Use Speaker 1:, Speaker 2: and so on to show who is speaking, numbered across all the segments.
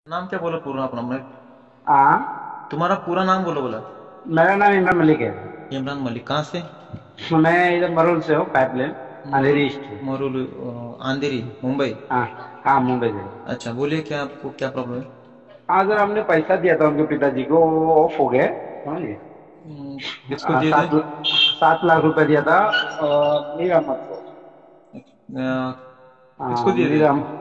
Speaker 1: नाम क्या बोला पूरा अपना मैं?
Speaker 2: हाँ।
Speaker 1: तुम्हारा पूरा नाम बोलो बोला।
Speaker 2: मेरा नाम इमरान मलिक है।
Speaker 1: इमरान मलिक कहाँ से?
Speaker 2: मैं इधर मरोल से हूँ, पाइपलाइन
Speaker 1: मरुल
Speaker 2: अंधेरी ईस्ट।
Speaker 1: मरुल अंधेरी मुंबई।
Speaker 2: हाँ। हाँ, मुंबई से।
Speaker 1: अच्छा बोलिए क्या आपको क्या प्रॉब्लम है?
Speaker 2: हाँ सर, हमने पैसा दिया था उनके पिताजी को, वो ऑफ हो गए, समझिए।
Speaker 1: किसको दिए थे?
Speaker 2: 7 लाख रुपए दिया था मीर अहमद को।
Speaker 1: किसको
Speaker 2: हाँ,
Speaker 1: दिए थे?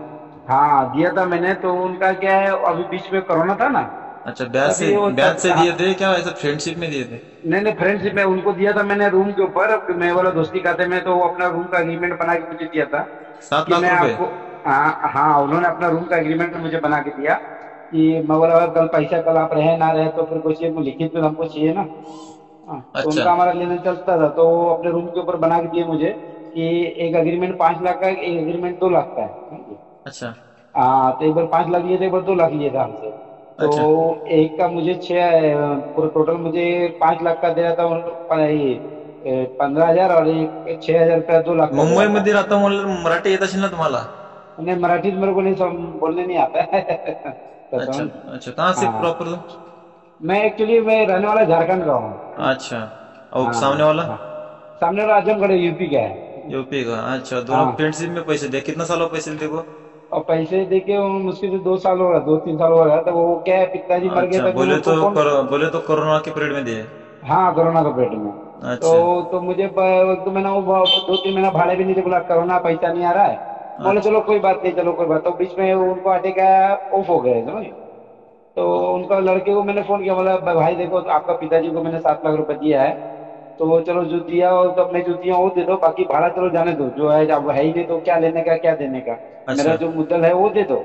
Speaker 2: हाँ दिया था मैंने, तो उनका क्या है, अभी बीच में कोरोना था ना।
Speaker 1: अच्छा ब्याज से
Speaker 2: तभी वो
Speaker 1: ब्याज से
Speaker 2: हाँ,
Speaker 1: दिए थे क्या ऐसा फ्रेंडशिप में दिए थे?
Speaker 2: नहीं नहीं, फ्रेंडशिप में उनको दिया था मैंने रूम के ऊपर, मैं बोला दोस्ती खाते में, तो वो अपना रूम का एग्रीमेंट बना के मुझे दिया था
Speaker 1: सात
Speaker 2: कि
Speaker 1: लाख
Speaker 2: मैं
Speaker 1: रुपए
Speaker 2: आपको। हाँ हाँ, उन्होंने अपना रूम का एग्रीमेंट मुझे बना के दिया कि मैं बोला अगर कल पैसा, कल आप रहे ना रहे तो फिर कुछ लिखित में हमको चाहिए ना। हाँ, तो
Speaker 1: अच्छा
Speaker 2: उनका हमारा लेन देन चलता था, तो वो अपने रूम के ऊपर बना के दिए मुझे कि एक एग्रीमेंट 5 लाख का है, एक एग्रीमेंट 2 लाख का है, समझे?
Speaker 1: अच्छा
Speaker 2: हाँ, तो एक बार 5 लाख लिए थे, एक बार 2 लाख लिए था हमसे। तो
Speaker 1: अच्छा
Speaker 2: एक का मुझे पूरा टोटल मुझे 5 लाख का दे रहा था ये 15,000, और एक 6,000 रुपया 2 लाख का दे
Speaker 1: मुंबई
Speaker 2: रहा था।
Speaker 1: मध्ये राहता म्हणलं मराठी येत असेल ना तुम्हाला?
Speaker 2: नहीं, मराठी तो मेरे को नहीं बोलने नहीं आता है
Speaker 1: अच्छा
Speaker 2: कसम।
Speaker 1: अच्छा कहाँ से
Speaker 2: हाँ,
Speaker 1: प्रॉपर तुम?
Speaker 2: मैं रहने वाला झारखंड का हूँ।
Speaker 1: अच्छा और
Speaker 2: हाँ
Speaker 1: सामने वाला?
Speaker 2: हाँ, सामने वाला आजमगढ़ यूपी का है।
Speaker 1: यूपी का? अच्छा दोनों
Speaker 2: हाँ,
Speaker 1: फ्रेंडशिप में पैसे दिए कितना साल हो पैसे दिए को?
Speaker 2: और पैसे देके वो मुश्किल से 2 साल हो रहा, 2-3 साल हो रहा है, तो वो क्या है, पिताजी मर गए
Speaker 1: अच्छा
Speaker 2: तभी उनको फोन।
Speaker 1: बोले तो कोरोना के पीरियड में दिए।
Speaker 2: हाँ, कोरोना का पीरियड में।
Speaker 1: अच्छा
Speaker 2: तो मुझे 1-2 महीना, वो 2-3 महीना भाड़े भी नहीं थे, बोला कोरोना पैसा नहीं आ रहा है। बोले
Speaker 1: अच्छा
Speaker 2: चलो कोई बात नहीं, चलो कोई बात, तो बीच में उनको अटैक आया, ऑफ हो गए, समझ। तो उनका लड़के को मैंने फोन किया, बोला भाई देखो, तो आपका पिताजी को मैंने 7 लाख रुपए दिया है, तो वो चलो जो दिया हो, तो मैं जो दिया वो दे दो, बाकी भाड़ा चलो जाने दो, जो है अब है ही नहीं, तो क्या लेने का क्या देने का। मेरा
Speaker 1: अच्छा
Speaker 2: जो मुद्दल है वो दे दो।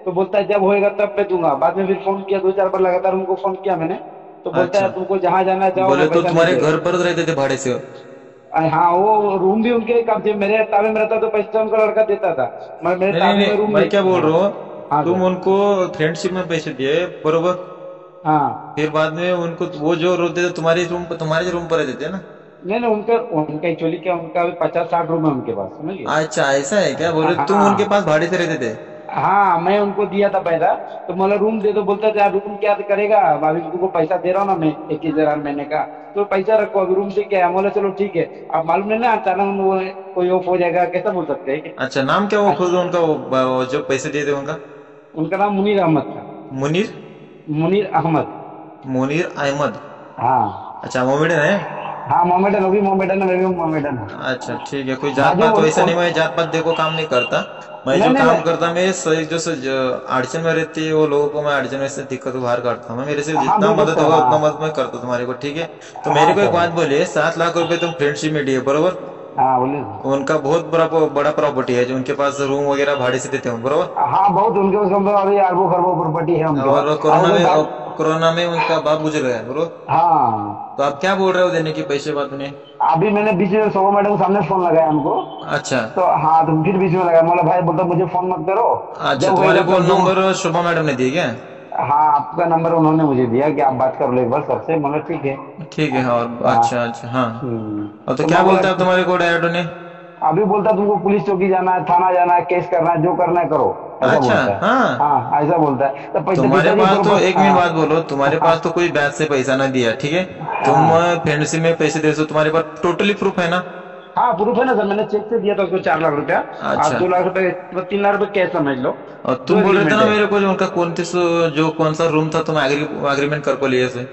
Speaker 2: तो बोलता है जब होएगा तब मैं दूंगा। बाद में फिर फोन किया, 2-4 बार लगातार उनको फोन किया मैंने। तो बोलता
Speaker 1: अच्छा
Speaker 2: है तुमको जहां जाना है जाओ,
Speaker 1: बोले
Speaker 2: मैं
Speaker 1: तो
Speaker 2: पैसा नहीं
Speaker 1: तुम्हारे
Speaker 2: दे
Speaker 1: घर
Speaker 2: रहा।
Speaker 1: पर रहते थे भाड़े से?
Speaker 2: हाँ, वो रूम भी उनके कब्जे, मेरे ताबे में रहता, तो पैसा उनका लड़का देता था, मगर मेरे
Speaker 1: नहीं नहीं
Speaker 2: ताबे में
Speaker 1: नहीं
Speaker 2: रूम
Speaker 1: मैं
Speaker 2: नहीं।
Speaker 1: क्या बोल
Speaker 2: हाँ।
Speaker 1: रहा
Speaker 2: हाँ
Speaker 1: हूँ तुम
Speaker 2: सर।
Speaker 1: उनको फ्रेंडशिप में पैसे दिए बरोबर।
Speaker 2: हाँ।
Speaker 1: फिर बाद में उनको वो जो रोते थे तुम्हारे रूम पर रहते थे ना?
Speaker 2: नहीं नहीं, उनका उनका एक्चुअली क्या, उनका भी 50-60 रूम है उनके पास, समझिए।
Speaker 1: अच्छा ऐसा है क्या? बोले तुम उनके
Speaker 2: हाँ
Speaker 1: पास भाड़े से रहते थे?
Speaker 2: हाँ, मैं उनको दिया था पैसा। तो बोला रूम दे दो, बोलता था रूम क्या करेगा, अभी तुमको पैसा दे रहा हूँ ना मैं, 21,000 महीने का। तो पैसा रखो, अभी रूम से क्या है, बोला चलो ठीक है। आप मालूम नहीं ना, अचानक वो कोई ऑफ हो जाएगा, कैसा बोल सकते हैं।
Speaker 1: अच्छा नाम क्या वो खुद उनका वो जो पैसे दिए थे उनका?
Speaker 2: उनका नाम मुनीर अहमद था।
Speaker 1: मुनीर?
Speaker 2: मुनीर अहमद।
Speaker 1: मुनीर अहमद?
Speaker 2: हाँ।
Speaker 1: अच्छा मोमेडन है?
Speaker 2: हाँ, मोमेडन, वो भी मोमेडन है, मैं भी मोमेडन हूँ।
Speaker 1: अच्छा ठीक है कोई जात
Speaker 2: बाजू
Speaker 1: पात वैसा नहीं, मैं जात पात देखो काम नहीं करता। मैं
Speaker 2: नहीं
Speaker 1: जो
Speaker 2: नहीं
Speaker 1: काम
Speaker 2: नहीं।
Speaker 1: करता मैं जो अड़चन में रहती है वो लोगों को मैं अड़चन में से दिक्कत बाहर काटता हूँ। मैं मेरे से
Speaker 2: हाँ
Speaker 1: जितना
Speaker 2: बिल्कुल
Speaker 1: मदद
Speaker 2: सर,
Speaker 1: होगा
Speaker 2: हाँ।
Speaker 1: उतना मदद मैं करता हूँ तुम्हारे को, ठीक है? तो मेरे
Speaker 2: हाँ
Speaker 1: को एक
Speaker 2: सर।
Speaker 1: बात बोलिए, 7 लाख रुपए तुम फ्रेंडशिप में दिए बरोबर?
Speaker 2: हाँ, बोलिए सर।
Speaker 1: उनका बहुत बड़ा प्रॉपर्टी है जो उनके पास रूम वगैरह भाड़े से देते हो बरोबर?
Speaker 2: हाँ, बहुत उनके पास कम से कम अभी अरबों खरबों प्रॉपर्टी है उनके
Speaker 1: और
Speaker 2: पास, अगर कोई बात।
Speaker 1: कोरोना में उनका बाप गुजर गया बरोबर?
Speaker 2: हाँ।
Speaker 1: तो आप क्या बोल रहे हो देने की पैसे बाद में?
Speaker 2: अभी मैंने बीच में शोभा मैडम के सामने फोन लगाया उनको।
Speaker 1: अच्छा
Speaker 2: तो हाँ, तो फिर बीच में लगाया, बोला भाई, बोलता मुझे फोन मत करो,
Speaker 1: अच्छा
Speaker 2: जब
Speaker 1: तुम्हारे
Speaker 2: होएगा
Speaker 1: को
Speaker 2: तब जो।
Speaker 1: नंबर शोभा मैडम ने दिए क्या?
Speaker 2: हाँ, आपका नंबर उन्होंने मुझे दिया कि आप बात कर लो एक बार सबसे, मतलब ठीक है।
Speaker 1: ठीक है और
Speaker 2: हाँ।
Speaker 1: अच्छा अच्छा हाँ। और तो
Speaker 2: तो
Speaker 1: क्या
Speaker 2: मैं बोला
Speaker 1: बोलते हैं आप तुम्हारे को डायरेक्टर ने?
Speaker 2: अभी बोलता तुमको पुलिस चौकी जाना है, थाना जाना है, केस करना है, जो करना है करो, ऐसा
Speaker 1: अच्छा
Speaker 2: बोलता है।
Speaker 1: हाँ।
Speaker 2: हाँ, ऐसा बोलता है, तो
Speaker 1: तुम्हारे
Speaker 2: पिताजी
Speaker 1: पास तो एक मिनट बात
Speaker 2: हाँ।
Speaker 1: बोलो, तुम्हारे पास तो
Speaker 2: हाँ।
Speaker 1: कोई ब्याज से पैसा ना दिया ठीक है? तुम
Speaker 2: हाँ।
Speaker 1: फ्रेंडशिप में पैसे दे सो तुम्हारे पास टोटली प्रूफ है ना?
Speaker 2: हाँ, प्रूफ है ना सर, मैंने चेक से दिया था उसको 4 लाख रुपया। आप
Speaker 1: अच्छा
Speaker 2: 2 लाख रुपए, 3 लाख रुपए कैश समझ लो।
Speaker 1: और
Speaker 2: दो
Speaker 1: तुम बोल रहे थे
Speaker 2: एग्रीमेंट
Speaker 1: ना
Speaker 2: है।
Speaker 1: मेरे को जो उनका जो कौन सा रूम था तुम एग्रीमेंट कर को लिए से?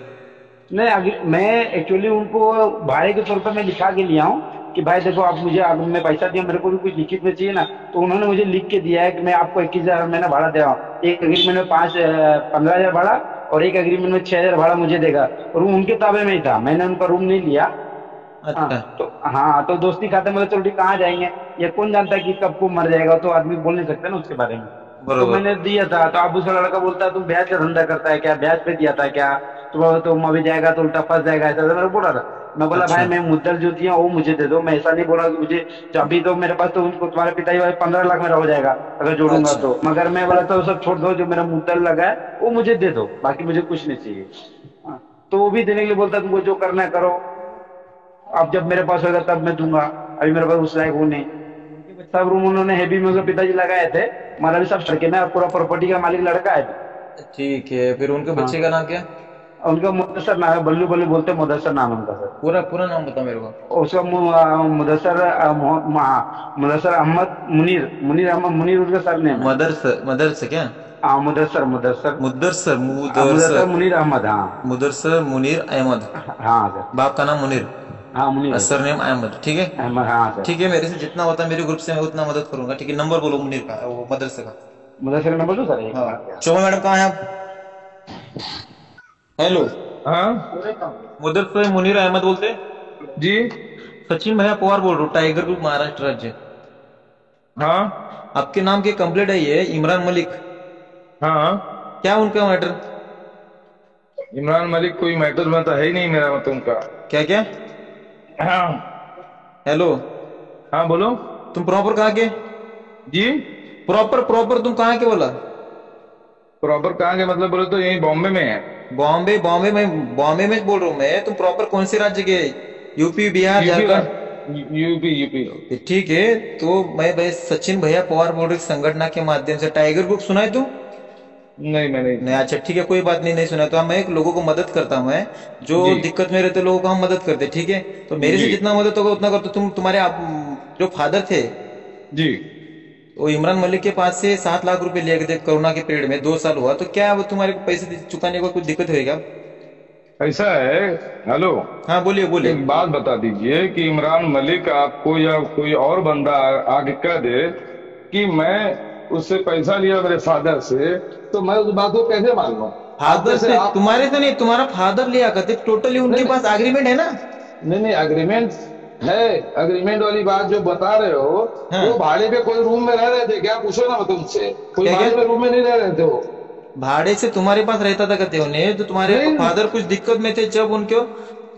Speaker 2: नहीं, मैं एक्चुअली उनको भाड़े के तौर पर मैं लिखा के लिया हूँ कि भाई देखो, आप मुझे आपने पैसा दिया, मेरे को भी कुछ लिखित में चाहिए ना। तो उन्होंने मुझे लिख के दिया है कि मैं आपको 21,000 महीना भाड़ा दे रहा हूँ, एक एग्रीमेंट में 15,000 भाड़ा, और एक एग्रीमेंट में 6,000 भाड़ा मुझे देगा। रूम उनके ताबे में ही था, मैंने उनका रूम नहीं लिया। हाँ।
Speaker 1: अच्छा
Speaker 2: तो हाँ, तो दोस्ती खाते मतलब चलो ठीक, कहाँ जाएंगे, ये कौन जानता है कि कब को मर जाएगा, तो आदमी बोल नहीं सकता ना उसके बारे में। तो
Speaker 1: बरोबर।
Speaker 2: मैंने दिया था, तो अब दूसरा लड़का बोलता है तुम ब्याज का धंधा करता है क्या, ब्याज पे दिया था क्या, तुम अभी जाएगा तो उल्टा फंस जाएगा, ऐसा ऐसा मेरे को बोला था। मैं बोला भाई,
Speaker 1: अच्छा
Speaker 2: मैं मुद्दल जो दिया वो मुझे दे दो, मैं ऐसा नहीं बोला कि मुझे। तो अभी तो मेरे पास तो उनको, तुम्हारे पिताजी भाई, 15 लाख मेरा हो जाएगा अगर जोड़ूंगा
Speaker 1: अच्छा
Speaker 2: तो, मगर मैं बोला तो सब छोड़ दो, जो मेरा मुद्दल लगा है वो मुझे दे दो, बाकी मुझे कुछ नहीं चाहिए। हाँ, तो वो भी देने के लिए बोलता तुमको जो करना है करो, अब जब मेरे पास होगा तब मैं दूंगा, अभी मेरे पास उस लायक हूँ नहीं। सब रूम उन्होंने हैवी में उसके पिताजी लगाए थे, हमारा भी सब सड़के में, और पूरा प्रॉपर्टी का मालिक लड़का है।
Speaker 1: ठीक है, फिर उनके बच्चे
Speaker 2: हाँ,
Speaker 1: का नाम क्या?
Speaker 2: उनका मुदस्सर नाम है, बल्लू बल्लू बोलते हैं, मुदस्सर नाम है उनका सर।
Speaker 1: पूरा पूरा नाम बताओ मेरे को।
Speaker 2: उसका मुदस्सर मुदस्सर अहमद मुनीर, मुनीर अहमद मुनीर उसका सर नेम है।
Speaker 1: मदरस मदरस क्या?
Speaker 2: हाँ, मुदस्सर मुदस्सर।
Speaker 1: मुदरसर
Speaker 2: मुदस्सर
Speaker 1: मुदरसर
Speaker 2: मुनीर अहमद, हाँ।
Speaker 1: मुदरसर मुनीर अहमद।
Speaker 2: हाँ सर।
Speaker 1: बाप का नाम मुनीर,
Speaker 2: हाँ, मुनीर है
Speaker 1: सर
Speaker 2: सर।
Speaker 1: नेम अहमद, ठीक है।
Speaker 2: अहमद, हाँ सर।
Speaker 1: ठीक है, मेरे से जितना होता है मेरे ग्रुप से मैं उतना मदद करूंगा, ठीक है। नंबर बोलो मुनीर का, वो मदरसे का।
Speaker 2: मुदस्सर का नंबर दो सर, एक
Speaker 1: हाँ,
Speaker 2: बार क्या।
Speaker 1: शोभा मैडम कहाँ है आप? हेलो।
Speaker 3: हाँ
Speaker 1: मुदरसर मुनीर अहमद बोलते?
Speaker 3: जी।
Speaker 1: सचिन भैया पवार बोल रहा हूँ, टाइगर ग्रुप महाराष्ट्र राज्य।
Speaker 3: हाँ
Speaker 1: आपके नाम की कंप्लेंट आई है, इमरान मलिक।
Speaker 3: हाँ।
Speaker 1: क्या उनका मैटर?
Speaker 3: इमरान मलिक कोई मैटर में तो है ही नहीं मेरा, मत उनका।
Speaker 1: क्या क्या?
Speaker 3: हाँ
Speaker 1: हेलो।
Speaker 3: हाँ बोलो।
Speaker 1: तुम प्रॉपर कहाँ के?
Speaker 3: जी।
Speaker 1: प्रॉपर प्रॉपर तुम कहाँ के बोला?
Speaker 3: प्रॉपर कहाँ के मतलब बोले तो यही बॉम्बे में है।
Speaker 1: बॉम्बे? बॉम्बे में बोल रहा हूँ मैं। तुम प्रॉपर कौन से राज्य के? UP, Bihar,
Speaker 3: UP
Speaker 1: Jharkhand?
Speaker 3: UP UP.
Speaker 1: ठीक है, तो मैं भाई सचिन भैया पवार बोल रही संगठन के माध्यम से टाइगर ग्रुप सुना है तू?
Speaker 3: नहीं मैं नहीं
Speaker 1: नहीं, अच्छा ठीक है, कोई बात नहीं, नहीं सुना। तो मैं एक लोगों को मदद करता हूँ, मैं जो
Speaker 3: जी
Speaker 1: दिक्कत में रहते लोगों को हम मदद करते, ठीक है। तो मेरे से
Speaker 3: जी
Speaker 1: जितना मदद होगा उतना कर। तो तुम्हारे आप जो फादर थे,
Speaker 3: जी।
Speaker 1: वो इमरान मलिक के पास से 7 लाख रुपए लिए थे कोरोना के पीरियड में, 2 साल हुआ, तो क्या वो तुम्हारे को पैसे चुकाने को कुछ दिक्कत होगी क्या?
Speaker 3: ऐसा है। हेलो,
Speaker 1: हाँ बोलिए बोलिए।
Speaker 3: एक बात बता दीजिए कि इमरान मलिक आपको या कोई और बंदा आगे कह दे कि मैं उससे पैसा लिया मेरे फादर से, तो मैं उस बात को कैसे मान लूं? आप
Speaker 1: फादर
Speaker 3: जैसे
Speaker 1: से?
Speaker 3: आप
Speaker 1: तुम्हारे से नहीं, तुम्हारा फादर लिया करते टोटली, उनके
Speaker 3: नहीं
Speaker 1: पास एग्रीमेंट है ना?
Speaker 3: नहीं नहीं, अग्रीमेंट है। अग्रीमेंट वाली बात जो बता रहे हो,
Speaker 1: हाँ।
Speaker 3: वो भाड़े पे कोई रूम में रह रहे थे क्या? पूछो ना मतलब उनसे, कोई
Speaker 1: क्या क्या?
Speaker 3: भाड़े पे रूम में नहीं रह रहे थे वो।
Speaker 1: भाड़े से तुम्हारे पास रहता था कहते उन्हें, तो तुम्हारे
Speaker 3: नहीं
Speaker 1: फादर कुछ दिक्कत में थे जब उनको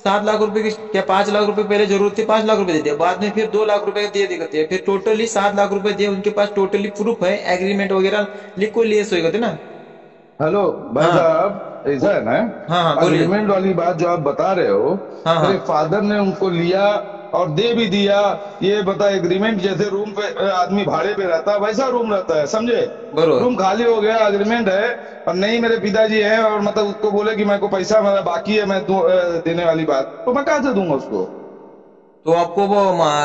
Speaker 1: 7 लाख रुपए की, क्या 5 लाख रुपए पहले जरूरत थी, 5 लाख रुपए दे दिया, बाद में फिर 2 लाख रुपए दे दिए करते हैं, फिर टोटली 7 लाख रुपए दिए। उनके पास टोटली प्रूफ है, एग्रीमेंट वगैरह लिख को लिए सोएगा थे ना?
Speaker 3: हेलो भाई
Speaker 1: हाँ
Speaker 3: साहब, ऐसा है ना,
Speaker 1: हाँ हाँ बोलिए।
Speaker 3: अग्रीमेंट वाली बात जो आप बता रहे हो,
Speaker 1: हाँ हाँ
Speaker 3: मेरे फादर ने उनको लिया और दे भी दिया। ये बता, एग्रीमेंट जैसे रूम पे आदमी भाड़े पे रहता है वैसा रूम रहता है, समझे?
Speaker 1: बरोबर।
Speaker 3: रूम खाली हो गया, एग्रीमेंट है, और नहीं मेरे पिताजी है और मतलब उसको बोले कि मेरे को पैसा मेरा बाकी है, मैं देने वाली बात, तो मैं कहाँ से दूंगा उसको?
Speaker 1: तो आपको वो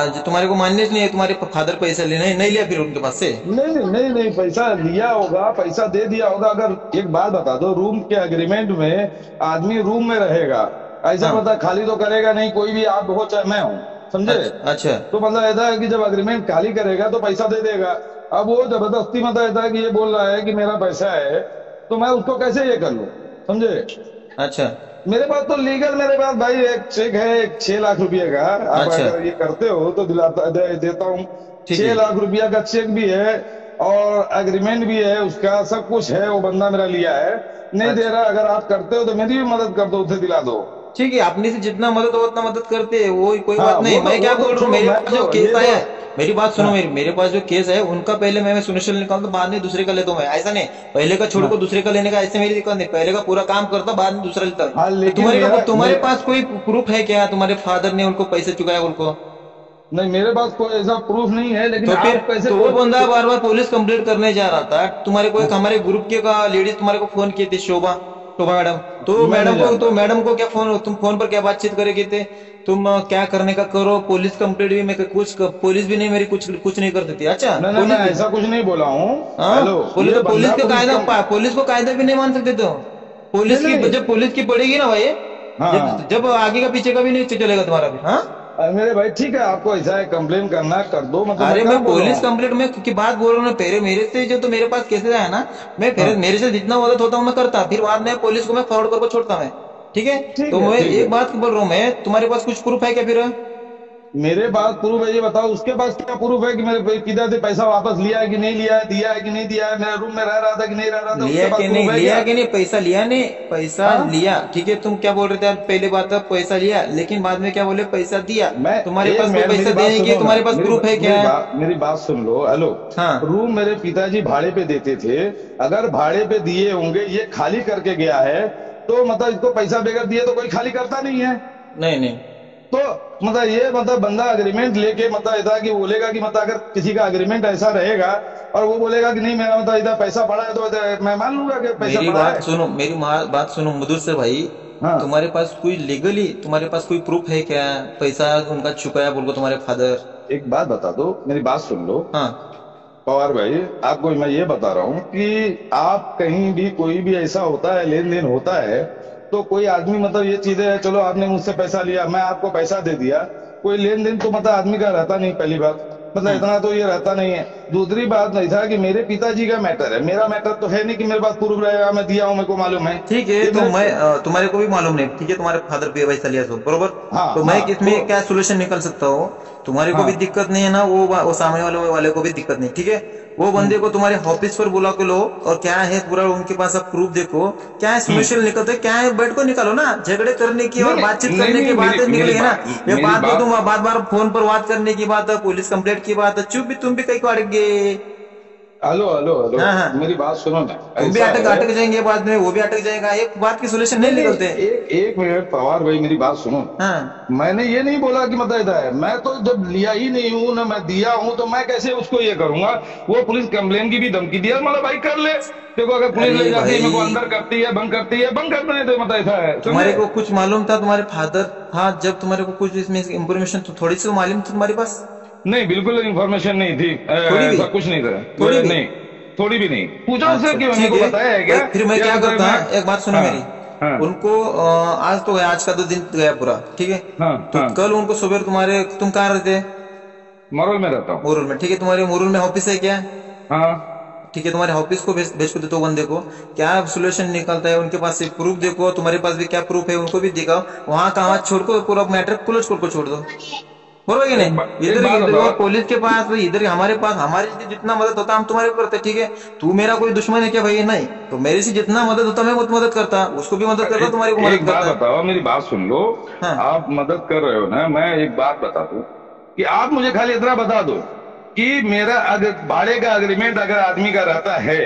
Speaker 1: जो तुम्हारे को मान्य नहीं है, तुम्हारे फादर पैसा ले नहीं लिया फिर उनके पास से?
Speaker 3: नहीं नहीं नहीं नहीं, पैसा लिया होगा, पैसा दे दिया होगा। अगर एक बात बता दो, रूम के एग्रीमेंट में आदमी रूम में रहेगा, ऐसा
Speaker 1: हाँ।
Speaker 3: बता खाली तो करेगा नहीं कोई भी, आप हो चाहे मैं हूँ, समझे?
Speaker 1: अच्छा।
Speaker 3: तो मतलब ऐसा है कि जब एग्रीमेंट खाली करेगा तो पैसा दे देगा। अब वो जबरदस्ती मतलब ऐसा है कि ये बोल रहा है कि मेरा पैसा है, तो मैं उसको कैसे ये कर लूं, समझे?
Speaker 1: अच्छा
Speaker 3: मेरे पास तो लीगल, मेरे पास भाई एक चेक है, 6 लाख रुपए का। आप
Speaker 1: अच्छा।
Speaker 3: अगर ये करते हो तो देता हूँ।
Speaker 1: ठीक
Speaker 3: छह
Speaker 1: है।
Speaker 3: लाख रुपया का चेक भी है और एग्रीमेंट भी है, उसका सब कुछ है, वो बंदा मेरा लिया है, नहीं दे
Speaker 1: अच्छा
Speaker 3: रहा। अगर आप करते हो तो मेरी भी मदद कर दो, उसे दिला दो।
Speaker 1: ठीक है, अपने से जितना मदद हो उतना मदद करते हैं, वो कोई
Speaker 3: हाँ
Speaker 1: बात नहीं। मैं क्या
Speaker 3: वो
Speaker 1: बोल रहा हूँ,
Speaker 3: छोड़ो,
Speaker 1: मेरे
Speaker 3: मैं
Speaker 1: पास जो
Speaker 3: तो
Speaker 1: केस
Speaker 3: ये
Speaker 1: आया
Speaker 3: तो
Speaker 1: है, मेरी बात सुनो,
Speaker 3: हाँ
Speaker 1: मेरे पास जो केस है उनका पहले मैं सोल्यूशन निकालता, बाद में दूसरे का लेता हूँ मैं। ऐसा नहीं पहले का छोड़ को
Speaker 3: हाँ
Speaker 1: दूसरे का लेने का, ऐसे मेरी दिक्कत नहीं। पहले का पूरा काम करता, बाद में दूसरा लेता हूँ।
Speaker 3: हाँ,
Speaker 1: तो
Speaker 3: लेकिन
Speaker 1: तुम्हारे
Speaker 3: मेरा
Speaker 1: पास कोई प्रूफ है क्या, तुम्हारे फादर ने उनको पैसे चुकाया उनको?
Speaker 3: नहीं, मेरे पास कोई ऐसा प्रूफ नहीं है, लेकिन
Speaker 1: तो फिर
Speaker 3: आप कैसे
Speaker 1: तो वो बंदा बार बार पुलिस कंप्लेंट करने जा रहा था। तुम्हारे को एक हमारे ग्रुप के का लेडीज तुम्हारे को फोन किए थे, शोभा शोभा मैडम। तो
Speaker 3: मैं नहीं जानता।
Speaker 1: मैडम को क्या फोन, तुम फोन पर क्या बातचीत करे थे? तुम क्या करने का करो, पुलिस कंप्लेंट भी मैं कुछ, पुलिस भी नहीं मेरी कुछ नहीं कर देती। अच्छा
Speaker 3: नहीं नहीं, मैं ऐसा कुछ नहीं बोला हूँ।
Speaker 1: हाँ,
Speaker 3: हेलो,
Speaker 1: पुलिस
Speaker 3: ये
Speaker 1: तो पुलिस
Speaker 3: बंदा
Speaker 1: का कायदा,
Speaker 3: पुलिस
Speaker 1: पुलिस को कायदा भी नहीं मान सकते। तो
Speaker 3: नहीं
Speaker 1: पुलिस की,
Speaker 3: नहीं,
Speaker 1: जब पुलिस की पड़ेगी ना भाई,
Speaker 3: हाँ
Speaker 1: जब आगे का पीछे का भी नहीं चलेगा तुम्हारा भी। हाँ
Speaker 3: मेरे भाई ठीक है, आपको ऐसा है कंप्लेन करना कर दो, मतलब
Speaker 1: अरे
Speaker 3: मैं
Speaker 1: मैं
Speaker 3: क्या बोल रहा
Speaker 1: पुलिस
Speaker 3: हूँ?
Speaker 1: कंप्लेंट में की बात बोल रहा हूँ ना। पहले मेरे से जो, तो मेरे पास केसेस आया ना, मैं फिर
Speaker 3: हाँ
Speaker 1: मेरे से जितना मदद होता हूँ मैं करता, फिर बाद में पुलिस को मैं फॉरवर्ड करके छोड़ता मैं। ठीक है।
Speaker 3: ठीक
Speaker 1: तो
Speaker 3: है
Speaker 1: मैं
Speaker 3: ठीक है।
Speaker 1: एक बात बोल रहा हूँ, मैं तुम्हारे पास कुछ प्रूफ है क्या फिर?
Speaker 3: मेरे पास प्रूफ है, ये बताओ उसके पास क्या प्रूफ है कि मेरे पिता से पैसा वापस लिया है कि नहीं लिया है, दिया है कि नहीं दिया है, मेरे रूम में रह रहा था कि नहीं रह रहा था,
Speaker 1: लिया
Speaker 3: उसके पास
Speaker 1: कि नहीं,
Speaker 3: प्रूफ है
Speaker 1: लिया
Speaker 3: क्या?
Speaker 1: कि नहीं, पैसा लिया नहीं, पैसा
Speaker 3: हाँ
Speaker 1: लिया, ठीक है। तुम क्या बोल रहे थे पहले बात था, पैसा लिया, लेकिन बाद में क्या बोले, पैसा दिया।
Speaker 3: मैं
Speaker 1: तुम्हारे
Speaker 3: एक
Speaker 1: पास कोई
Speaker 3: मिनट,
Speaker 1: पैसा
Speaker 3: मेरी बात
Speaker 1: देने की
Speaker 3: सुनो ना,
Speaker 1: तुम्हारे पास प्रूफ है क्या?
Speaker 3: मेरी बात सुन लो। हेलो,
Speaker 1: हाँ
Speaker 3: रूम मेरे पिताजी भाड़े पे देते थे, अगर भाड़े पे दिए होंगे, ये खाली करके गया है, तो मतलब इसको पैसा बगैर दिए तो कोई खाली करता नहीं है।
Speaker 1: नहीं नहीं,
Speaker 3: तो मतलब ये मतलब बंदा अग्रीमेंट लेके मतलब ऐसा कि बोलेगा कि मतलब अगर किसी का अग्रीमेंट ऐसा रहेगा और वो बोलेगा कि नहीं मेरा मतलब इधर पैसा पड़ा है तो मैं मान लूंगा कि पैसा
Speaker 1: मेरी
Speaker 3: पड़ा
Speaker 1: बात
Speaker 3: है।
Speaker 1: सुनो, बात सुनो मुदुर से भाई।
Speaker 3: हाँ,
Speaker 1: तुम्हारे पास कोई लीगली तुम्हारे पास कोई प्रूफ है क्या? पैसा उनका चुकाया बोल को तुम्हारे फादर?
Speaker 3: एक बात बता दो, मेरी बात सुन लो
Speaker 1: हाँ
Speaker 3: पवार भाई, आपको मैं ये बता रहा हूँ कि आप कहीं भी कोई भी ऐसा होता है, लेन देन होता है, तो कोई आदमी मतलब ये चीजें, चलो आपने मुझसे पैसा लिया, मैं आपको पैसा दे दिया, कोई लेन देन तो मतलब आदमी का रहता नहीं, पहली बात मतलब
Speaker 1: हम्म,
Speaker 3: इतना तो ये रहता नहीं है। दूसरी बात नहीं था कि मेरे पिताजी का मैटर है, मेरा मैटर तो है नहीं कि मेरे पास प्रूफ रहेगा, मैं दिया हूँ, मेरे को मालूम है।
Speaker 1: ठीक है।
Speaker 3: ये
Speaker 1: तो
Speaker 3: मेरे,
Speaker 1: मैं तुम्हारे को भी मालूम नहीं, ठीक है, तुम्हारे फादर पे पैसा लिया तो बरोबर।
Speaker 3: हाँ
Speaker 1: तो मैं
Speaker 3: हाँ
Speaker 1: इसमें
Speaker 3: तो
Speaker 1: क्या सोल्यूशन निकल सकता हूँ? तुम्हारे को भी
Speaker 3: हाँ
Speaker 1: दिक्कत नहीं है ना, वो सामने वाले को भी दिक्कत नहीं, ठीक है। वो बंदे को तुम्हारे ऑफिस पर बुला के लो, और क्या है पूरा उनके पास आप प्रूफ देखो, क्या है सोल्यूशन निकलते क्या है, बैठ को निकालो ना। झगड़े करने की
Speaker 3: नहीं
Speaker 1: और
Speaker 3: नहीं
Speaker 1: बातचीत
Speaker 3: नहीं
Speaker 1: करने की
Speaker 3: नहीं,
Speaker 1: बात
Speaker 3: मेरी मेरी
Speaker 1: निकलेगी ना।
Speaker 3: बात
Speaker 1: ये
Speaker 3: मेरी
Speaker 1: बात को
Speaker 3: बात
Speaker 1: तुम बार बार फोन पर बात करने की बात है, पुलिस कंप्लेंट की बात है, चुप भी तुम भी कहीं को अड़क गए।
Speaker 3: हेलो हेलो हेलो,
Speaker 1: हाँ हाँ,
Speaker 3: मेरी बात सुनो ना,
Speaker 1: तुम भी
Speaker 3: ऐसा
Speaker 1: अटक
Speaker 3: है।
Speaker 1: अटक जाएंगे बाद में, वो भी अटक जाएगा, एक बात की सोल्यूशन नहीं
Speaker 3: नहीं नहीं,
Speaker 1: निकलते।
Speaker 3: एक मिनट पवार भाई, मेरी बात सुनो।
Speaker 1: हाँ
Speaker 3: मैंने ये नहीं बोला कि मतलब इधर है, मैं तो जब लिया ही नहीं हूँ ना मैं दिया हूँ, तो मैं कैसे उसको ये करूंगा। वो पुलिस कंप्लेन की भी धमकी दिया, मतलब भाई कर ले, देखो अगर पुलिस ले
Speaker 1: अरे
Speaker 3: जाती है मेरे को
Speaker 1: भाई,
Speaker 3: अंदर करती है, बंद करती है, बंद कर देने दो, मतलब ऐसा है,
Speaker 1: तुम्हारे
Speaker 3: समझे।
Speaker 1: को कुछ मालूम था? तुम्हारे फादर था जब तुम्हारे को कुछ इसमें इंफॉर्मेशन तो थोड़ी सी तो मालूम थी तुम्हारे पास?
Speaker 3: नहीं बिल्कुल इंफॉर्मेशन नहीं थी,
Speaker 1: थोड़ी भी?
Speaker 3: ऐसा कुछ नहीं था।
Speaker 1: थोड़ी भी?
Speaker 3: नहीं, थोड़ी भी नहीं, पूछा उससे
Speaker 1: अच्छा
Speaker 3: क्यों, मेरे
Speaker 1: ठीक
Speaker 3: को
Speaker 1: है
Speaker 3: बताया है
Speaker 1: भाई,
Speaker 3: क्या?
Speaker 1: फिर मैं
Speaker 3: या
Speaker 1: क्या
Speaker 3: मतलब
Speaker 1: करता,
Speaker 3: मैं,
Speaker 1: एक बात सुनो
Speaker 3: हाँ
Speaker 1: मेरी।
Speaker 3: हाँ
Speaker 1: उनको आज तो गया, आज का 2 दिन गया पूरा, ठीक है।
Speaker 3: हाँ
Speaker 1: तो
Speaker 3: हाँ,
Speaker 1: कल उनको सुबह तुम्हारे, तुम कहाँ रहते?
Speaker 3: मरोल में रहता हूँ।
Speaker 1: मोरूल में, ठीक है। तुम्हारे मोरूल में ऑफिस है क्या?
Speaker 3: हाँ
Speaker 1: ठीक है, तुम्हारे ऑफिस को भेज को देते हो बंदे को, क्या सोल्यूशन निकलता है उनके पास से प्रूफ देखो, तुम्हारे पास भी क्या प्रूफ है उनको भी दिखाओ, वहां का वहां छोड़ को पूरा मैटर क्लोज कर को छोड़ दो, बरोबर कि नहीं?
Speaker 3: एक
Speaker 1: इधर
Speaker 3: बात
Speaker 1: इधर
Speaker 3: बताओ।
Speaker 1: और पुलिस के पास, इधर हमारे पास, हमारे से जितना मदद होता हम तुम्हारे को करते, ठीक है। तू मेरा कोई दुश्मन है क्या भाई? नहीं, तो मेरे से जितना मदद होता मैं वो मदद करता, उसको भी मदद करता, तुम्हारे को
Speaker 3: एक
Speaker 1: मदद
Speaker 3: बात
Speaker 1: करता।
Speaker 3: बताओ, मेरी बात सुन लो।
Speaker 1: हाँ
Speaker 3: आप मदद कर रहे हो ना, मैं एक बात बता दूं कि आप मुझे खाली इतना बता दो कि मेरा अगर भाड़े का अग्रीमेंट अगर आदमी का रहता है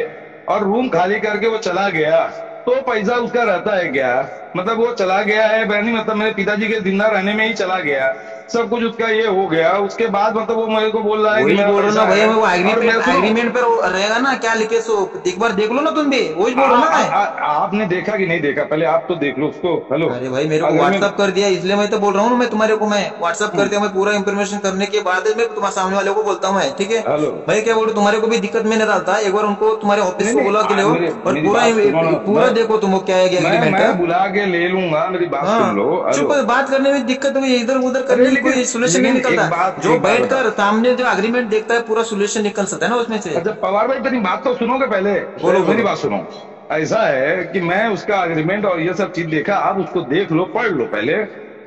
Speaker 3: और रूम खाली करके वो चला गया, तो पैसा उसका रहता है क्या? मतलब वो चला गया है बहनी, मतलब मेरे पिताजी के जिंदा रहने में ही चला गया, सब कुछ उसका ये हो गया, उसके बाद मतलब वो मेरे को बोल रहा है कि
Speaker 1: वही
Speaker 3: मेरा
Speaker 1: बोल रहा हूँ ना
Speaker 3: पैसा
Speaker 1: भैया
Speaker 3: है।
Speaker 1: मैं, वो
Speaker 3: और
Speaker 1: एग्रीमेंट
Speaker 3: मेरे को
Speaker 1: एग्रीमेंट पर रहेगा ना क्या लिखे, सो एक बार देख लो ना तुम भी, वही बोल रहा हूँ ना मैं।
Speaker 3: आपने देखा कि नहीं देखा? पहले आप तो देख लो उसको। हेलो,
Speaker 1: अरे भाई मेरे को
Speaker 3: अग्रीमेंट,
Speaker 1: व्हाट्सअप कर दिया, इसलिए मैं तो बोल रहा हूँ ना, मैं तुम्हारे को मैं व्हाट्सअप कर दिया, मैं पूरा इन्फॉर्मेशन करने के बाद मैं तुम्हारे सामने वाले को बोलता हूँ मैं, ठीक है।
Speaker 3: हेलो,
Speaker 1: भाई क्या बोलूं, तुम्हारे को भी दिक्कत में नहीं डालता, एक बार उनको तुम्हारे ऑफिस
Speaker 3: नहीं
Speaker 1: को
Speaker 3: नहीं,
Speaker 1: बुला के ले और
Speaker 3: मेरी
Speaker 1: पूरा
Speaker 3: बात सुनो ना,
Speaker 1: पूरा देखो तुम क्या है एग्रीमेंट
Speaker 3: मैं
Speaker 1: है।
Speaker 3: बुला के ले लूंगा, मेरी बात सुन लो।
Speaker 1: हाँ चुप,
Speaker 3: हेलो,
Speaker 1: बात करने में दिक्कत हुई, इधर उधर
Speaker 3: अरे
Speaker 1: करने की कोई सोल्यूशन नहीं
Speaker 3: लेकिन
Speaker 1: निकलता, जो
Speaker 3: एक बात
Speaker 1: बैठकर
Speaker 3: बताओ।
Speaker 1: सामने जो एग्रीमेंट देखता है पूरा सोल्यूशन निकल सकता है ना उसमें से।
Speaker 3: अच्छा पवार भाई, तेरी बात तो सुनोगे पहले,
Speaker 1: बोलो
Speaker 3: मेरी
Speaker 1: बोलो।
Speaker 3: बात सुनो। ऐसा है कि मैं उसका अग्रीमेंट और ये सब चीज देखा, आप उसको देख लो, पढ़ लो पहले।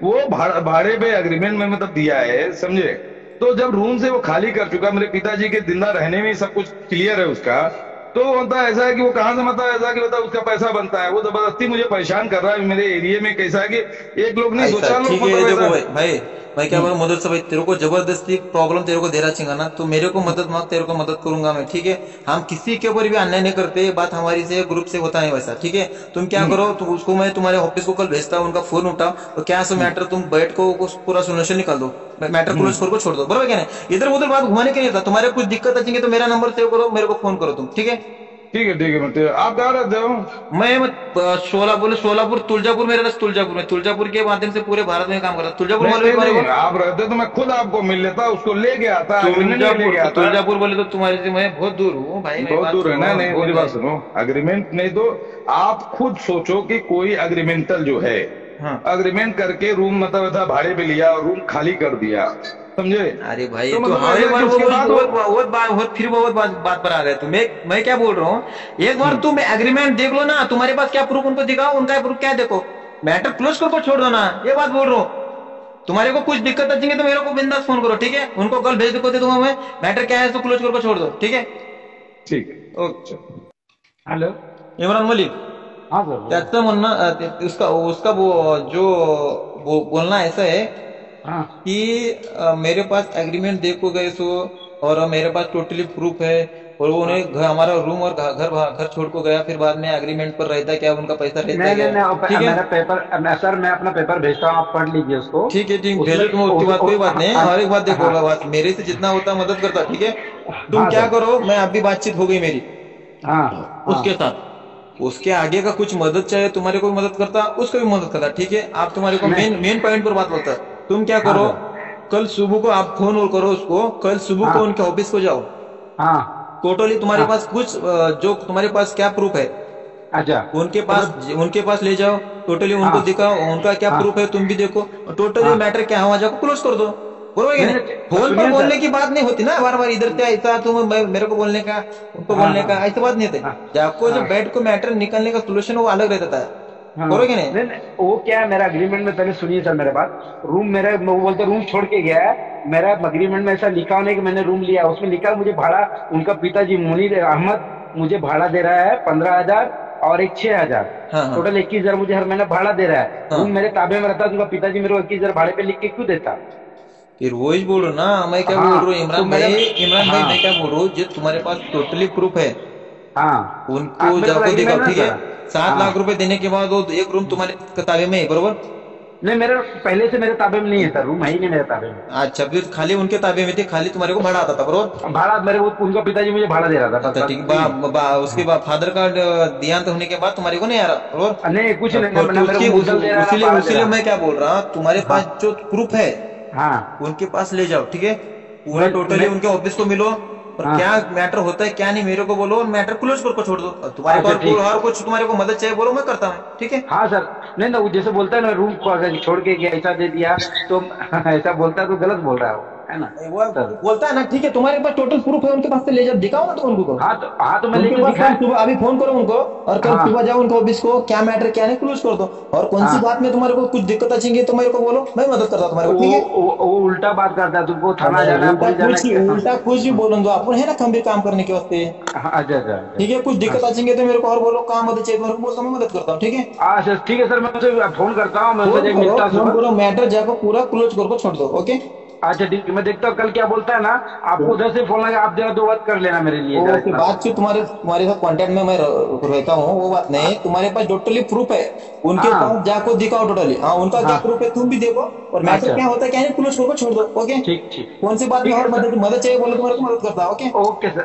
Speaker 3: वो भाड़े पे अग्रीमेंट में मतलब दिया है, समझे। तो जब रूम से वो खाली कर चुका, मेरे पिताजी के जिंदा रहने में सब कुछ क्लियर है उसका, तो मतलब ऐसा है कि वो कहां से मतलब ऐसा कि मतलब उसका पैसा बनता है, वो जबरदस्ती मुझे परेशान कर रहा है। मेरे एरिया में कैसा है कि एक लोग नहीं, दो
Speaker 1: ऐसा
Speaker 3: चार लोग
Speaker 1: ठीक है,
Speaker 3: मतलब
Speaker 1: देखो
Speaker 3: ऐसा।
Speaker 1: भाई भाई मैं क्या बोलूं मदद से भाई, तेरे को जबरदस्ती प्रॉब्लम तेरे को दे रहा चाहिए ना, तो मेरे को मदद मांग, तेरे को मदद करूंगा मैं, ठीक है। हम किसी के ऊपर भी अन्याय नहीं करते, ये बात हमारी से ग्रुप से होता है वैसा, ठीक है। तुम क्या करो, तो उसको मैं तुम्हारे ऑफिस को कल भेजता हूँ, उनका फोन उठाओ, तो क्या सो मैटर तुम बैठ को पूरा सोल्यूशन निकाल दो, मैटर क्लोज को छोड़ दो, बरोबर क्या नहीं? इधर उधर बात घुमाने के नहीं था, तुम्हारे कुछ दिक्कत आएंगे तो मेरा नंबर सेव करो, मेरे को फोन करो तुम, ठीक है।
Speaker 3: ठीक है, मतलब आप कहाँ रहते हो?
Speaker 1: मैं सोलापुर तुलजापुर में रहता, तुलजापुर में, तुलजापुर के माध्यम से पूरे भारत में काम करता, तुलजापुर
Speaker 3: नहीं
Speaker 1: मालूम है
Speaker 3: नहीं
Speaker 1: तुम्हारे
Speaker 3: नहीं,
Speaker 1: को?
Speaker 3: आप रहते तो मैं खुद आपको मिल लेता, उसको लेके आता, अग्रीमेंट में लेके आता।
Speaker 1: तुलजापुर बोले तो तुम्हारे से मैं बहुत दूर हूँ भाई, मेरी
Speaker 3: बहुत
Speaker 1: बात
Speaker 3: दूर है ना?
Speaker 1: सुनो,
Speaker 3: नहीं,
Speaker 1: बहुत
Speaker 3: मेरी बात
Speaker 1: है।
Speaker 3: सुनो, अग्रीमेंट नहीं तो आप खुद सोचो कि कोई अग्रीमेंटल जो है,
Speaker 1: हाँ
Speaker 3: अग्रीमेंट करके रूम मतलब ऐसा भाड़े पे लिया और रूम खाली कर दिया, समझे।
Speaker 1: अरे भाई
Speaker 3: तो
Speaker 1: तो
Speaker 3: मतलब
Speaker 1: हर
Speaker 3: ऐसा
Speaker 1: बार
Speaker 3: कि उसके बाद
Speaker 1: फिर वो बात पर आ गए, तो मैं क्या बोल रहा हूँ, एक बार तुम एग्रीमेंट देख लो ना, तुम्हारे पास क्या प्रूफ उनको दिखाओ, उनका प्रूफ क्या देखो, मैटर क्लोज करके छोड़ दो ना, ये बात बोल रहा हूँ। तुम्हारे को कुछ दिक्कत आएंगे तो मेरे को बिंदास फोन करो, ठीक है। उनको कल भेज दे दूंगा मैं, मैटर क्या है तो क्लोज करके छोड़ दो, ठीक है।
Speaker 3: ठीक है, ओके।
Speaker 2: हेलो।
Speaker 1: इमरान मलिक,
Speaker 2: हाँ सर।
Speaker 1: त्याचं म्हणणं उसका उसका वो जो बोलना ऐसा है
Speaker 2: हाँ
Speaker 1: कि मेरे पास एग्रीमेंट देखो गए सो, और मेरे पास टोटली प्रूफ है, और वो उन्हें हमारा रूम और घर छोड़ को गया, फिर बाद में एग्रीमेंट पर रहता क्या, उनका पैसा रहता
Speaker 2: नहीं
Speaker 1: क्या,
Speaker 2: नहीं नहीं,
Speaker 1: ठीक है
Speaker 2: मेरा पेपर सर, मैं अपना पेपर भेजता हूँ, आप पढ़ लीजिए उसको।
Speaker 1: ठीक है, ठीक भेजो तुम, उसकी बात कोई बात नहीं। हर एक बात देखो, बात मेरे से जितना होता मदद करता, ठीक है। तुम
Speaker 2: हाँ
Speaker 1: क्या
Speaker 2: सर।
Speaker 1: करो, मैं अभी बातचीत हो गई मेरी
Speaker 2: हाँ
Speaker 1: उसके साथ, उसके आगे का कुछ मदद चाहिए तुम्हारे को भी मदद करता, उसको भी मदद करता, ठीक है। आप तुम्हारे को
Speaker 2: नहीं।
Speaker 1: मेन पॉइंट पर बात बोलता, तुम क्या
Speaker 2: हाँ
Speaker 1: करो,
Speaker 2: सर।
Speaker 1: कल सुबह को आप फोन और करो उसको, कल सुबह को
Speaker 2: हाँ
Speaker 1: उनके ऑफिस को जाओ,
Speaker 2: हाँ
Speaker 1: टोटली तुम्हारे
Speaker 2: हाँ।
Speaker 1: पास कुछ जो तुम्हारे पास क्या प्रूफ है
Speaker 2: अच्छा।
Speaker 1: उनके पास ले जाओ, टोटली उनको
Speaker 2: हाँ
Speaker 1: दिखाओ, उनका क्या
Speaker 2: हाँ
Speaker 1: प्रूफ है तुम भी देखो, टोटली
Speaker 2: हाँ।
Speaker 1: मैटर क्या हुआ जाकर क्लोज कर दो, बरोबर है
Speaker 2: नहीं
Speaker 1: नहीं?
Speaker 2: नहीं,
Speaker 1: फोन पर
Speaker 2: सुनिए
Speaker 1: बोलने
Speaker 2: सर।
Speaker 1: की बात नहीं होती ना, बार बार इधर से ऐसा तुम मेरे को बोलने का, उनको
Speaker 2: हाँ
Speaker 1: बोलने का,
Speaker 2: हाँ
Speaker 1: ऐसी बात नहीं होती।
Speaker 2: हाँ
Speaker 1: आपको जो
Speaker 2: हाँ
Speaker 1: बैठ को मैटर निकलने का सोल्यूशन वो अलग रहता है,
Speaker 2: हाँ।
Speaker 1: बरोबर है नहीं?
Speaker 2: नहीं नहीं, वो क्या है, मेरा अग्रीमेंट में, पहले सुनिए सर मेरे बात। रूम मेरे, वो बोलते रूम छोड़ के गया है, मेरा अग्रीमेंट में ऐसा लिखा नहीं कि मैंने रूम लिया, उसमें लिखा है मुझे भाड़ा, उनका पिताजी मुनीर अहमद मुझे भाड़ा दे रहा है 15,000 और एक 6,000,
Speaker 1: हाँ हाँ
Speaker 2: टोटल 21,000 मुझे हर महीना भाड़ा दे रहा है।
Speaker 1: हाँ।
Speaker 2: रूम मेरे ताबे में रहता, उनका पिताजी मेरे को 21,000 भाड़े पे लिख के क्यों देता?
Speaker 1: फिर वो ही बोलो ना, मैं क्या बोल
Speaker 2: हाँ
Speaker 1: रहा हूँ
Speaker 2: तो
Speaker 1: इमरान
Speaker 2: मेरा,
Speaker 1: भाई, इमरान भाई
Speaker 2: हाँ
Speaker 1: मैं क्या बोल रहा हूँ, जो तुम्हारे पास टोटली प्रूफ है
Speaker 2: हाँ, आप
Speaker 1: उनको
Speaker 2: मेरे को
Speaker 1: जाको दिखाओ,
Speaker 2: एग्रीमेंट ना
Speaker 1: ठीक है।
Speaker 2: सर।
Speaker 1: 7 लाख
Speaker 2: हाँ
Speaker 1: रुपए देने के बाद वो एक रूम तुम्हारे ताबे में है, बरोबर?
Speaker 2: नहीं, मेरे पहले से मेरे ताबे में नहीं है सर, रूम है ही नहीं मेरे ताबे में।
Speaker 1: अच्छा, फिर खाली उनके ताबे में थे, खाली तुम्हारे को भाड़ा आता था, बरोबर?
Speaker 2: भाड़ा मेरे को, उनका पिताजी मुझे भाड़ा दे रहा था
Speaker 1: अच्छा
Speaker 2: बस।
Speaker 1: ठीक, उसके बाद फादर का देहांत होने के बाद तुम्हारे को नहीं आ रहा, बरोबर?
Speaker 2: नहीं कुछ नहीं,
Speaker 1: तो
Speaker 2: ना मेरे को मुद्दल दे रहा है, ना
Speaker 1: उसीलिए
Speaker 2: भाड़ा दे
Speaker 1: उसीलिए
Speaker 2: रहा
Speaker 1: मैं क्या बोल रहा हूँ, तुम्हारे
Speaker 2: है।
Speaker 1: पास जो प्रूफ है
Speaker 2: हाँ
Speaker 1: उनके पास ले जाओ, ठीक है। पूरा टोटली
Speaker 2: मैं
Speaker 1: उनके ऑफिस को मिलो, और
Speaker 2: हाँ
Speaker 1: क्या मैटर होता है क्या नहीं मेरे को बोलो, और मैटर क्लोज करके छोड़ दो। और तुम्हारे
Speaker 2: अच्छा
Speaker 1: पास
Speaker 2: ठीक।
Speaker 1: और कुछ तुम्हारे को मदद चाहिए बोलो, मैं करता हूँ, ठीक है।
Speaker 2: हाँ सर। नहीं ना, वो जैसे बोलता है ना, रूम को अगर छोड़ के गया, ऐसा दे दिया तो ऐसा बोलता है तो गलत बोल रहा है वो, है ना
Speaker 1: वो
Speaker 2: सर?
Speaker 1: बोलता है ना, ठीक है, तुम्हारे पास टोटल प्रूफ है उनके पास से ले जाओ, दिखाओ ना तुम उनको।
Speaker 2: हाँ तो मैं
Speaker 1: उनके
Speaker 2: लेके
Speaker 1: पास
Speaker 2: दिखाया।
Speaker 1: कल सुबह अभी फोन करो उनको, और कल
Speaker 2: हाँ
Speaker 1: सुबह जाओ उनको ऑफिस को, क्या मैटर क्या नहीं क्लोज कर दो, और कौन सी
Speaker 2: हाँ।
Speaker 1: बात में तुम्हारे को कुछ दिक्कत चाहिए तो मेरे को बोलो, मैं मदद करता हूँ तुम्हारे को, ठीक है।
Speaker 2: वो उल्टा बात करता है, तुमको थाना जाना है, पुलिस जाना है।
Speaker 1: उल्टा कुछ भी बोलो दो, अपन है ना खंबीर काम करने के वास्ते,
Speaker 2: हाँ, अच्छा अच्छा
Speaker 1: ठीक है। कुछ दिक्कत चाहिए तो मेरे को और बोलो, काम मदद चाहिए मेरे को बोलता, मैं मदद करता हूँ, ठीक है।
Speaker 2: अच्छा ठीक है सर, मैं उनसे फोन करता हूँ, मैं उनसे मिलता
Speaker 1: फोन
Speaker 2: हूँ।
Speaker 1: करो, मैटर जाकर पूरा क्लोज करके छोड़ दो, ओके।
Speaker 2: अच्छा ठीक है, मैं देखता हूँ कल क्या बोलता है ना, आपको उधर से फोन लगा, आप जरा 2 बात कर लेना मेरे लिए जरा
Speaker 1: ओके,
Speaker 2: इतना।
Speaker 1: बातचीत तुम्हारे साथ कांटेक्ट में मैं रहता हूँ, वो बात नहीं। तुम्हारे पास टोटली प्रूफ है, उनके
Speaker 2: हाँ
Speaker 1: पास जाको दिखाओ टोटली, हाँ उनका क्या
Speaker 2: हाँ।
Speaker 1: प्रूफ है तुम भी देखो, और मैटर
Speaker 2: अच्छा
Speaker 1: क्या होता है क्या नहीं क्लोज करके छोड़ दो, ओके।
Speaker 2: ठीक ठीक।
Speaker 1: कौन सी बात में
Speaker 2: ठीक है
Speaker 1: और
Speaker 2: सर।
Speaker 1: मदद चाहिए बोलो, तुम्हारे को मदद करता, ओके।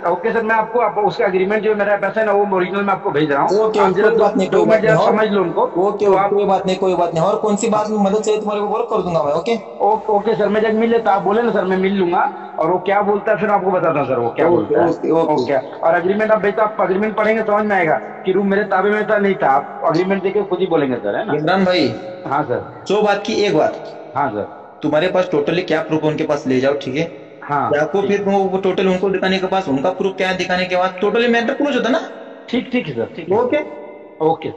Speaker 2: ओके सर, मैं आपको उसका एग्रीमेंट जो मेरा पैसा है ना, वो ओरिजिनल मैं आपको भेज रहा हूँ,
Speaker 1: ओके,
Speaker 2: आप जरा
Speaker 1: कोई बात नहीं,
Speaker 2: 2
Speaker 1: कोई
Speaker 2: मिनट
Speaker 1: बात नहीं,
Speaker 2: जरा
Speaker 1: और
Speaker 2: समझ लो उनको।
Speaker 1: ओके
Speaker 2: तो आप
Speaker 1: कोई बात नहीं, कोई बात नहीं, और कौन सी बात में मदद चाहिए तुम्हारे को बोलो, कर दूंगा मैं, ओके।
Speaker 2: ओके सर, मैं जब मिल लेता आप बोले ना सर, मैं मिल लूंगा, और वो क्या बोलता है फिर आपको बताता हूँ सर, वो क्या बोलता है। ओके। और एग्रीमेंट आप भेजता, आप एग्रीमेंट पढ़ेंगे समझ में आएगा कि रूम मेरे ताबे में था नहीं था, आप एग्रीमेंट देखे खुद ही बोलेंगे सर, है ना?
Speaker 1: इमरान भाई,
Speaker 2: हाँ सर।
Speaker 1: जो बात की एक बात,
Speaker 2: हाँ सर।
Speaker 1: तुम्हारे पास टोटली क्या प्रूफ उनके पास ले जाओ, ठीक है।
Speaker 2: हाँ
Speaker 1: आपको फिर वो टोटल उनको दिखाने के पास उनका प्रूफ क्या है, दिखाने के बाद टोटली मैटर क्लोज होता ना,
Speaker 2: ठीक है सर, ठीक है।
Speaker 1: ओके।
Speaker 2: ओके।